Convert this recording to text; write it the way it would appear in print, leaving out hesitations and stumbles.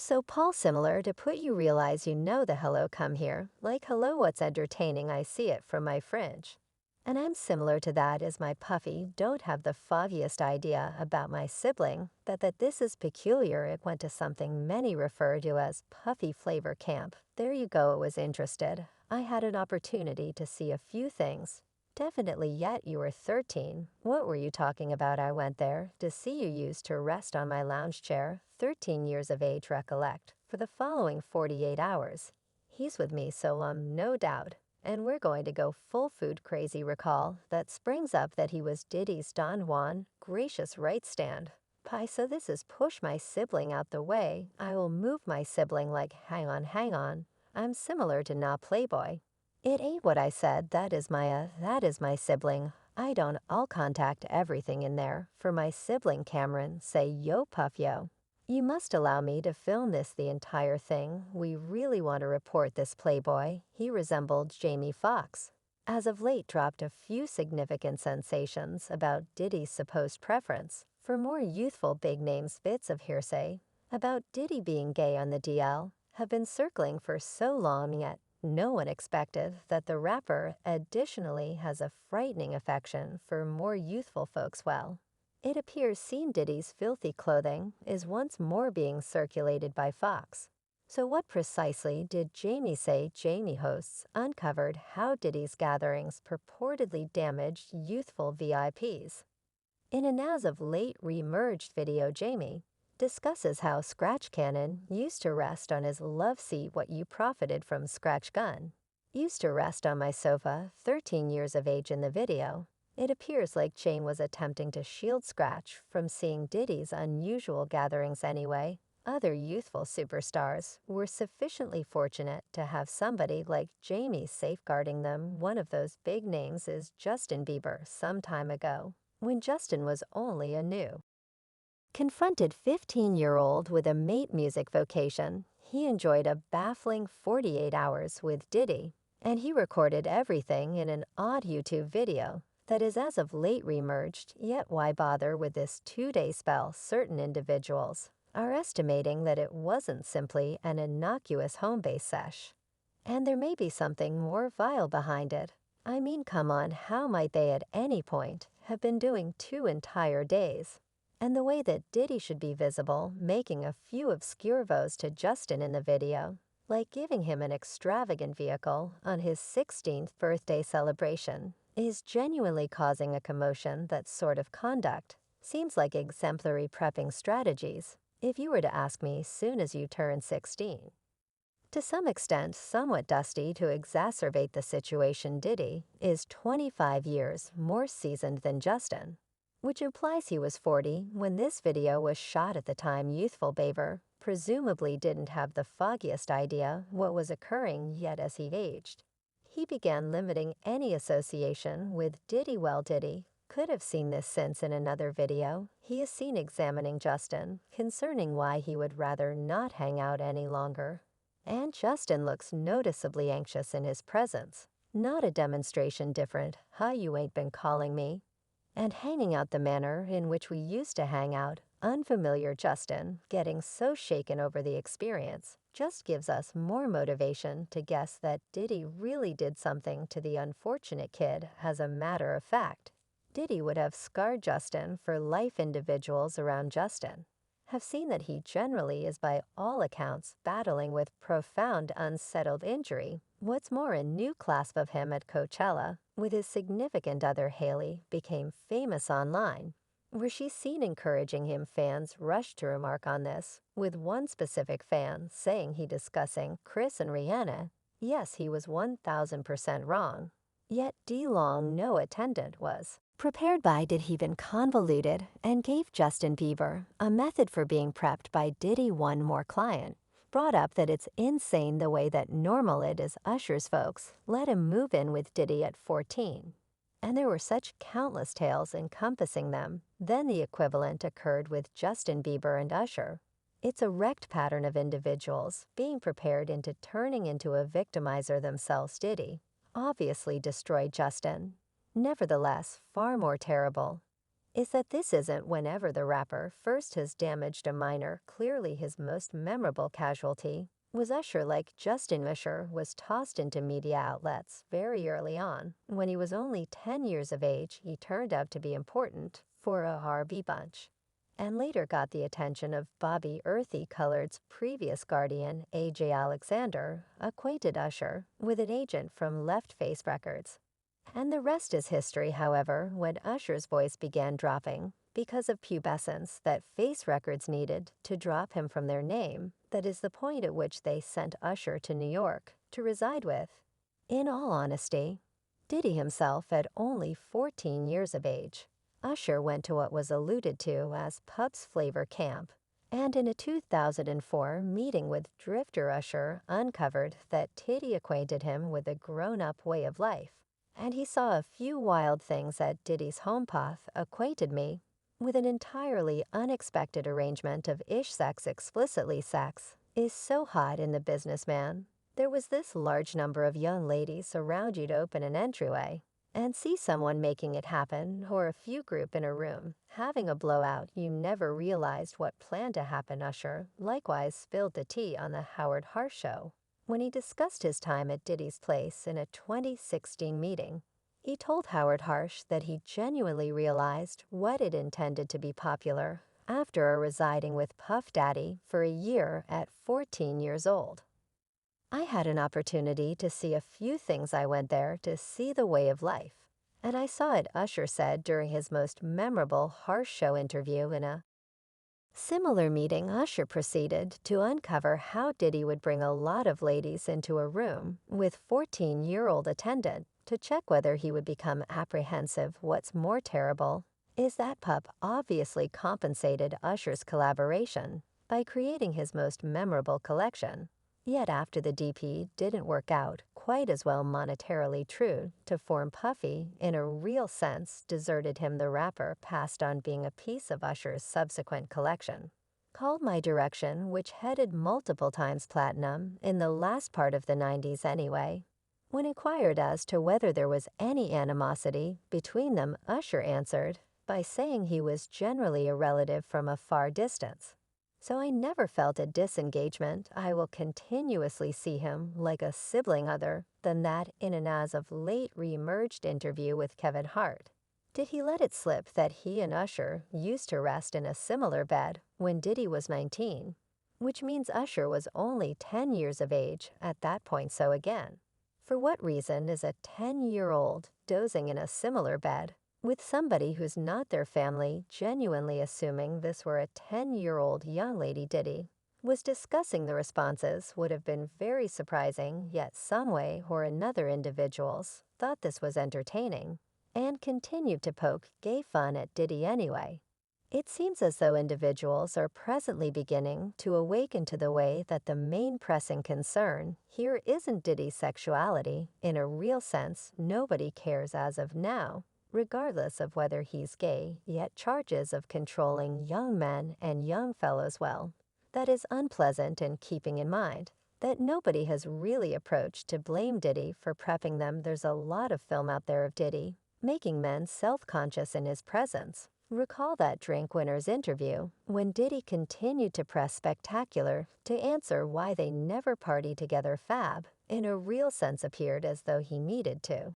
So Paul, similar to put you realize you know the hello come here, like hello what's entertaining I see it from my fridge. And I'm similar to that as my puffy don't have the foggiest idea about my sibling that this is peculiar it went to something many refer to as puffy flavor camp. There you go, it was interested. I had an opportunity to see a few things. Definitely yet you were 13. What were you talking about? I went there to see you used to rest on my lounge chair, 13 years of age recollect, for the following 48 hours. He's with me so no doubt. And we're going to go full food crazy recall that springs up that he was Diddy's Don Juan, gracious right stand. Pie, so this is push my sibling out the way. I will move my sibling like hang on, hang on. I'm similar to nah playboy. It ain't what I said, that is my sibling. I'll contact everything in there. For my sibling Cameron, say yo puff yo. You must allow me to film this the entire thing. We really want to report this playboy. He resembled Jamie Foxx. As of late dropped a few significant sensations about Diddy's supposed preference for more youthful big names. Bits of hearsay about Diddy being gay on the DL have been circling for so long, yet no one expected that the rapper additionally has a frightening affection for more youthful folks. Well, it appears Seen Diddy's filthy clothing is once more being circulated by Foxx. So what precisely did Jamie say? Jamie hosts uncovered how Diddy's gatherings purportedly damaged youthful VIPs. In an as of late re-merged video, Jamie discusses how Scratch Cannon used to rest on his love seat. What you profited from Scratch Gun used to rest on my sofa, 13 years of age in the video. It appears like Jane was attempting to shield Scratch from seeing Diddy's unusual gatherings anyway. Other youthful superstars were sufficiently fortunate to have somebody like Jamie safeguarding them. One of those big names is Justin Bieber. Some time ago, when Justin was only a new confronted 15-year-old with a mate music vocation, he enjoyed a baffling 48 hours with Diddy, and he recorded everything in an odd YouTube video that is as of late remerged. Yet why bother with this 2-day spell? Certain individuals are estimating that it wasn't simply an innocuous home-based sesh, and there may be something more vile behind it. I mean, come on, how might they at any point have been doing 2 entire days? And the way that Diddy should be visible, making a few obscure vows to Justin in the video, like giving him an extravagant vehicle on his 16th birthday celebration, is genuinely causing a commotion. That sort of conduct seems like exemplary prepping strategies, if you were to ask me, soon as you turn 16. To some extent, somewhat dusty to exacerbate the situation, Diddy is 25 years more seasoned than Justin, which implies he was 40 when this video was shot. At the time, youthful Baver presumably didn't have the foggiest idea what was occurring, yet as he aged, he began limiting any association with Diddy. Well, Diddy could have seen this, since in another video, he is seen examining Justin concerning why he would rather not hang out any longer. And Justin looks noticeably anxious in his presence. Not a demonstration different, huh, you ain't been calling me? And hanging out the manner in which we used to hang out, unfamiliar Justin getting so shaken over the experience just gives us more motivation to guess that Diddy really did something to the unfortunate kid. As a matter of fact, Diddy would have scarred Justin for life. Individuals around Justin have seen that he generally is, by all accounts, battling with profound unsettled injury. What's more, a new clasp of him at Coachella with his significant other Haley became famous online, where she's seen encouraging him. Fans rushed to remark on this, with one specific fan saying he discussing Chris and Rihanna. Yes, he was 1000% wrong. Yet D-Long, no attendant, was prepared by Did he been convoluted and gave Justin Bieber a method for being prepped by Diddy. One more client brought up that it's insane the way that normal it is Usher's folks let him move in with Diddy at 14. And there were such countless tales encompassing them. Then the equivalent occurred with Justin Bieber and Usher. It's a wrecked pattern of individuals being prepared into turning into a victimizer themselves. Diddy obviously destroyed Justin. Nevertheless, far more terrible is that this isn't whenever the rapper first has damaged a minor. Clearly his most memorable casualty was Usher. Like Justin Usher was tossed into media outlets very early on. When he was only 10 years of age, he turned out to be important for a RB bunch, and later got the attention of Bobby Earthy Colored's previous guardian, A.J. Alexander, acquainted Usher with an agent from Left Face Records. And the rest is history. However, when Usher's voice began dropping because of pubescence that Face Records needed to drop him from their name, that is the point at which they sent Usher to New York to reside with. In all honesty, Diddy himself at only 14 years of age, Usher went to what was alluded to as Pub's Flavor Camp, and in a 2004 meeting with Drifter, Usher uncovered that Diddy acquainted him with a grown-up way of life. And he saw a few wild things at Diddy's home. Path acquainted me with an entirely unexpected arrangement of ish sex. Explicitly, sex is so hot in the businessman. There was this large number of young ladies around you to open an entryway and see someone making it happen, or a few group in a room having a blowout. You never realized what planned to happen. Usher likewise spilled the tea on the Howard Harsh show when he discussed his time at Diddy's place in a 2016 meeting. He told Howard Harsh that he genuinely realized what it intended to be popular after residing with Puff Daddy for a year at 14 years old. I had an opportunity to see a few things. I went there to see the way of life, and I saw it, Usher said during his most memorable Harsh show interview. In a similar meeting, Usher proceeded to uncover how Diddy would bring a lot of ladies into a room with 14-year-old attendant to check whether he would become apprehensive. What's more terrible is that Pup obviously compensated Usher's collaboration by creating his most memorable collection. Yet after the DP didn't work out quite as well monetarily, true to form, Puffy, in a real sense, deserted him. The rapper passed on being a piece of Usher's subsequent collection, called My Direction, which headed multiple times platinum in the last part of the 90s anyway. When inquired as to whether there was any animosity between them, Usher answered by saying he was generally a relative from a far distance. So I never felt a disengagement. I will continuously see him like a sibling. Other than that, in an as of late re-emerged interview with Kevin Hart, did he let it slip that he and Usher used to rest in a similar bed when Diddy was 19, which means Usher was only 10 years of age at that point. So again, for what reason is a 10-year-old dozing in a similar bed with somebody who's not their family? Genuinely assuming this were a 10-year-old young lady Diddy was discussing, the responses would have been very surprising. Yet some way or another, individuals thought this was entertaining and continued to poke gay fun at Diddy anyway. It seems as though individuals are presently beginning to awaken to the way that the main pressing concern here isn't Diddy's sexuality. In a real sense, nobody cares as of now, regardless of whether he's gay. Yet charges of controlling young men and young fellows, well, that is unpleasant, in keeping in mind that nobody has really approached to blame Diddy for prepping them. There's a lot of film out there of Diddy making men self-conscious in his presence. Recall that Drink Winners interview when Diddy continued to press Spectacular to answer why they never partied together. Fab, in a real sense, appeared as though he needed to.